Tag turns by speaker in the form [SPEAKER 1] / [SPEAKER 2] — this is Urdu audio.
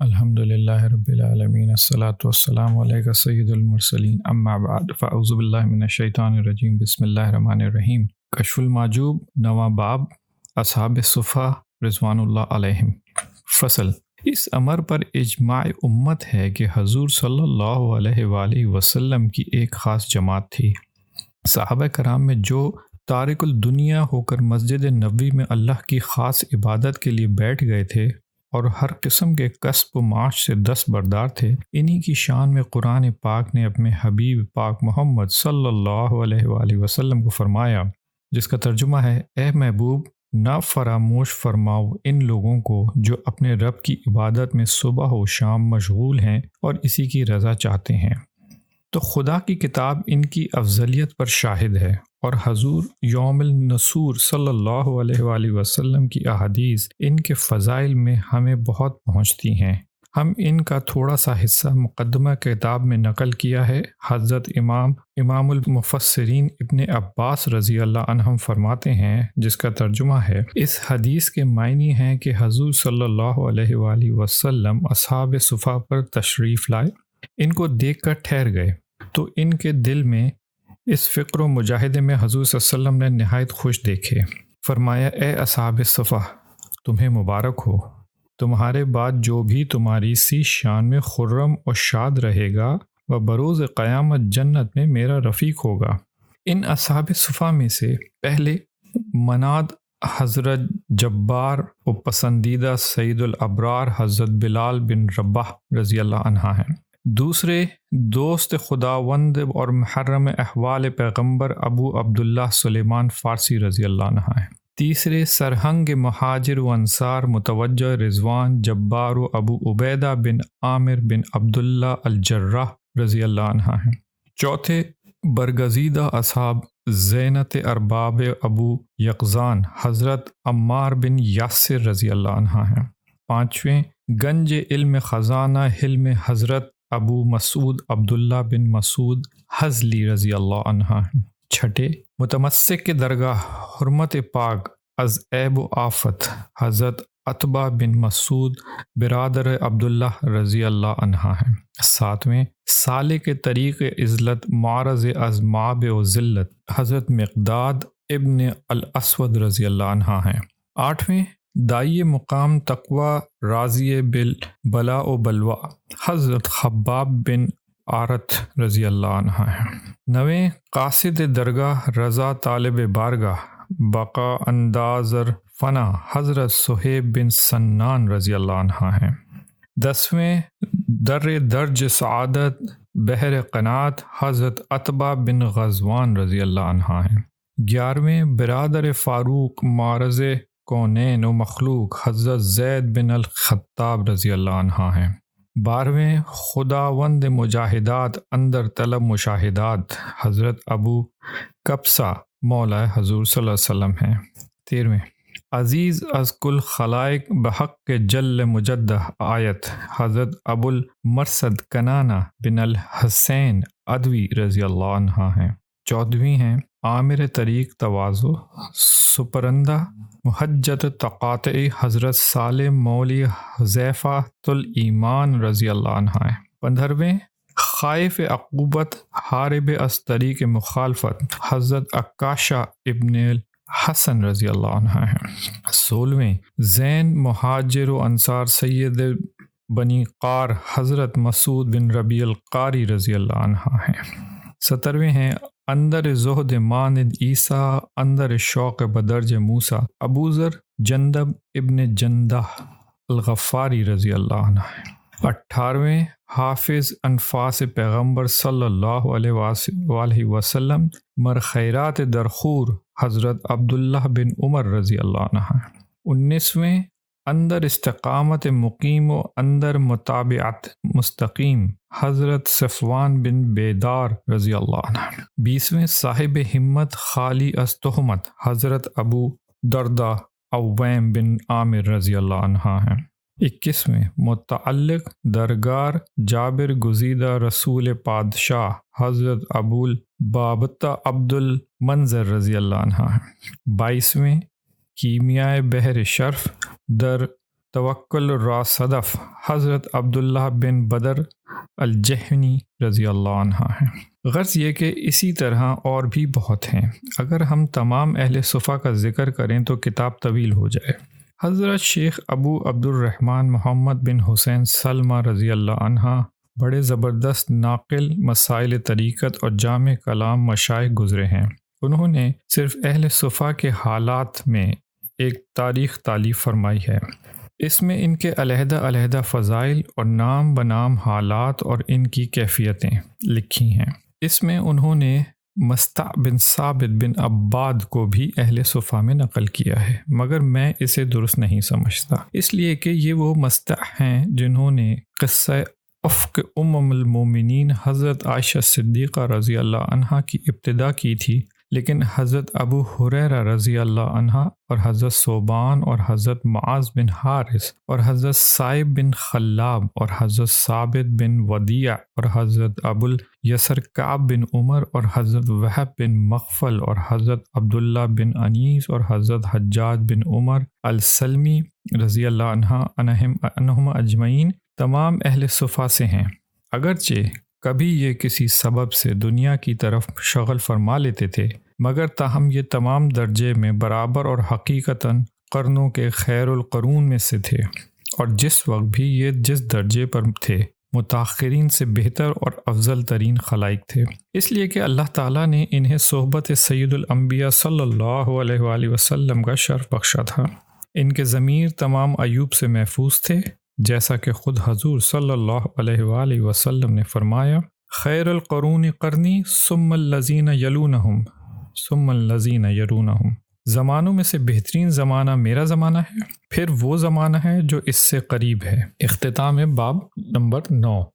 [SPEAKER 1] الحمدللہ رب العالمین الصلاۃ والسلام علیک سید المرسلین اما بعد فاعوذ باللہ من الشیطان الرجیم بسم اللہ الرحمن الرحیم۔ کشف المحجوب نواں باب اصحاب-ے-صفا رضوان اللہ علیہم۔ فصل: اس امر پر اجماع امت ہے کہ حضور صلی اللہ علیہ وآلہ وسلم کی ایک خاص جماعت تھی۔ صحابہ کرام میں جو تارک الدنیا ہو کر مسجد نبوی میں اللہ کی خاص عبادت کے لیے بیٹھ گئے تھے اور ہر قسم کے کسب و معاش سے دستبردار تھے، انہی کی شان میں قرآن پاک نے اپنے حبیب پاک محمد صلی اللہ علیہ وآلہ وسلم کو فرمایا، جس کا ترجمہ ہے: اے محبوب، نہ فراموش فرماؤ ان لوگوں کو جو اپنے رب کی عبادت میں صبح و شام مشغول ہیں اور اسی کی رضا چاہتے ہیں۔ تو خدا کی کتاب ان کی افضلیت پر شاہد ہے، اور حضور یوم النصور صلی اللہ علیہ وآلہ وسلم کی احادیث ان کے فضائل میں ہمیں بہت پہنچتی ہیں۔ ہم ان کا تھوڑا سا حصہ مقدمہ کتاب میں نقل کیا ہے۔ حضرت امام المفسرین ابن عباس رضی اللہ عنہم فرماتے ہیں، جس کا ترجمہ ہے: اس حدیث کے معنی ہیں کہ حضور صلی اللہ علیہ وآلہ وسلم اصحاب-ے-صفا پر تشریف لائے، ان کو دیکھ کر ٹھہر گئے تو ان کے دل میں اس فکر و مجاہدے میں حضور صلی اللہ علیہ وسلم نے نہایت خوش دیکھے۔ فرمایا: اے اصحاب-ے-صفا، تمہیں مبارک ہو، تمہارے بعد جو بھی تمہاری سی شان میں خرم و شاد رہے گا وہ بروز قیامت جنت میں میرا رفیق ہوگا۔ ان اصحاب-ے-صفا میں سے پہلے مناد حضرت جبار و پسندیدہ سید الابرار حضرت بلال بن رباح رضی اللہ عنہ ہیں۔ دوسرے دوست خداوند اور محرم احوال پیغمبر ابو عبداللہ سلیمان فارسی رضی اللہ عنہ ہیں۔ تیسرے سرہنگ مہاجر و انصار متوجہ رضوان جبار و ابو عبیدہ بن عامر بن عبداللہ الجراح رضی اللہ عنہ ہیں۔ چوتھے برگزیدہ اصحاب زینت ارباب ابو یقظان حضرت عمار بن یاسر رضی اللہ عنہ ہیں۔ پانچویں گنج علم خزانہ حلم حضرت ابو مسعود عبداللہ بن مسعود حزلی رضی اللہ عنہ ہیں۔ چھٹے متمسک کے درگاہ حرمت پاک از عیب و آفت حضرت عتبہ بن مسعود برادر عبداللہ رضی اللہ عنہ ہیں۔ ساتویں سالک طریق عزلت معرض از معاب و ذلت حضرت مقداد ابن الاسود رضی اللہ عنہ ہیں۔ آٹھویں دائی مقام تقوی راضی بالبلاء و بلوا حضرت خباب بن عارت رضی اللہ عنہ ہیں۔ نویں قاصد درگاہ رضا طالب بارگاہ بقا اندازر فنا حضرت صہیب بن سنان رضی اللہ عنہ ہیں۔ دسویں در درج سعادت بحر قنات حضرت عتبہ بن غزوان رضی اللہ عنہ ہیں۔ گیارہویں برادر فاروق معرض کونین و مخلوق حضرت زید بن الخطاب رضی اللہ عنہ ہیں۔ بارہویں خداوند مجاہدات اندر طلب مشاہدات حضرت ابو کبسہ مولا حضور صلی اللہ علیہ وسلم ہیں۔ تیرہویں عزیز از کل خلائق بحق جل مجدہ آیت حضرت ابو المرصد کنانہ بن الحسین ادوی رضی اللہ عنہ ہیں۔ چودہویں ہیں عامر طریق تواضع سپرندہ محجت تقاطعی حضرت سالم مولی حذیفہ الایمان رضی اللہ عنہ ہیں۔ پندرہویں خائف عقوبت حارب از طریق مخالفت حضرت عکاشہ ابن الحسن رضی اللہ عنہ ہیں۔ سولہویں زین مہاجر و انصار سید بنی قار حضرت مسعود بن ربیع القاری رضی اللہ عنہ ہیں۔ سترویں ہیں اندر زہد مانند عیسیٰ اندر شوق بدرج موسیٰ ابو ذر جندب ابن جندہ الغفاری رضی اللہ عنہ ہیں۔ اٹھارہویں حافظ انفاس پیغمبر صلی اللہ علیہ وآلہ وسلم مرخیرات درخور حضرت عبداللہ بن عمر رضی اللہ عنہ ہیں۔ انیسویں اندر استقامت مقیم و اندر متابعت مستقیم حضرت صفوان بن بیدار رضی اللہ عنہ۔ بیسویں صاحب ہمت خالی از تہمت حضرت ابو دردہ عویم بن عامر رضی اللہ عنہ ہیں۔ اکیسویں متعلق درگار جابر گزیدہ رسول پادشاہ حضرت ابو البابتہ عبد المنظر رضی اللہ عنہ ہیں۔ بائیسویں کیمیائے بحر شرف در توکل الراس صدف حضرت عبداللہ بن بدر الجہنی رضی اللہ عنہ ہیں۔ غرض یہ کہ اسی طرح اور بھی بہت ہیں، اگر ہم تمام اہل صفا کا ذکر کریں تو کتاب طویل ہو جائے۔ حضرت شیخ ابو عبد الرحمن محمد بن حسین سلمہ رضی اللہ عنہ بڑے زبردست ناقل مسائل طریقت اور جامع کلام مشائخ گزرے ہیں۔ انہوں نے صرف اہل صفا کے حالات میں ایک تاریخ تالیف فرمائی ہے۔ اس میں ان کے علیحدہ علیحدہ فضائل اور نام بنام حالات اور ان کی کیفیتیں لکھی ہیں۔ اس میں انہوں نے مستع بن ثابت بن عباد کو بھی اہل صفا میں نقل کیا ہے، مگر میں اسے درست نہیں سمجھتا، اس لیے کہ یہ وہ مستع ہیں جنہوں نے قصہ افق المومنین حضرت عائشہ صدیقہ رضی اللہ عنہا کی ابتدا کی تھی، لیکن حضرت ابو ہریرہ رضی اللہ عنہ اور حضرت ثوبان اور حضرت معاذ بن حارث اور حضرت صائب بن خلاب اور حضرت ثابت بن ودیع اور حضرت ابو الیسر کعب بن عمر اور حضرت وہب بن مغفل اور حضرت عبداللہ بن انیس اور حضرت حجاج بن عمر السلمی رضی اللہ عنہم اجمعین تمام اہل صفا سے ہیں۔ اگرچہ کبھی یہ کسی سبب سے دنیا کی طرف شغل فرما لیتے تھے، مگر تاہم یہ تمام درجے میں برابر اور حقیقتاً قرنوں کے خیر القرون میں سے تھے، اور جس وقت بھی یہ جس درجے پر تھے متاخرین سے بہتر اور افضل ترین خلائق تھے، اس لیے کہ اللہ تعالیٰ نے انہیں صحبت سید الانبیاء صلی اللہ علیہ وآلہ وسلم کا شرف بخشا تھا۔ ان کے ضمیر تمام عیوب سے محفوظ تھے، جیسا کہ خود حضور صلی اللہ علیہ وآلہ وسلم نے فرمایا، خیر القرون قرنی ثم الذین یلونہم ثم الذین یلونہم، زمانوں میں سے بہترین زمانہ میرا زمانہ ہے، پھر وہ زمانہ ہے جو اس سے قریب ہے۔ اختتام باب نمبر 9۔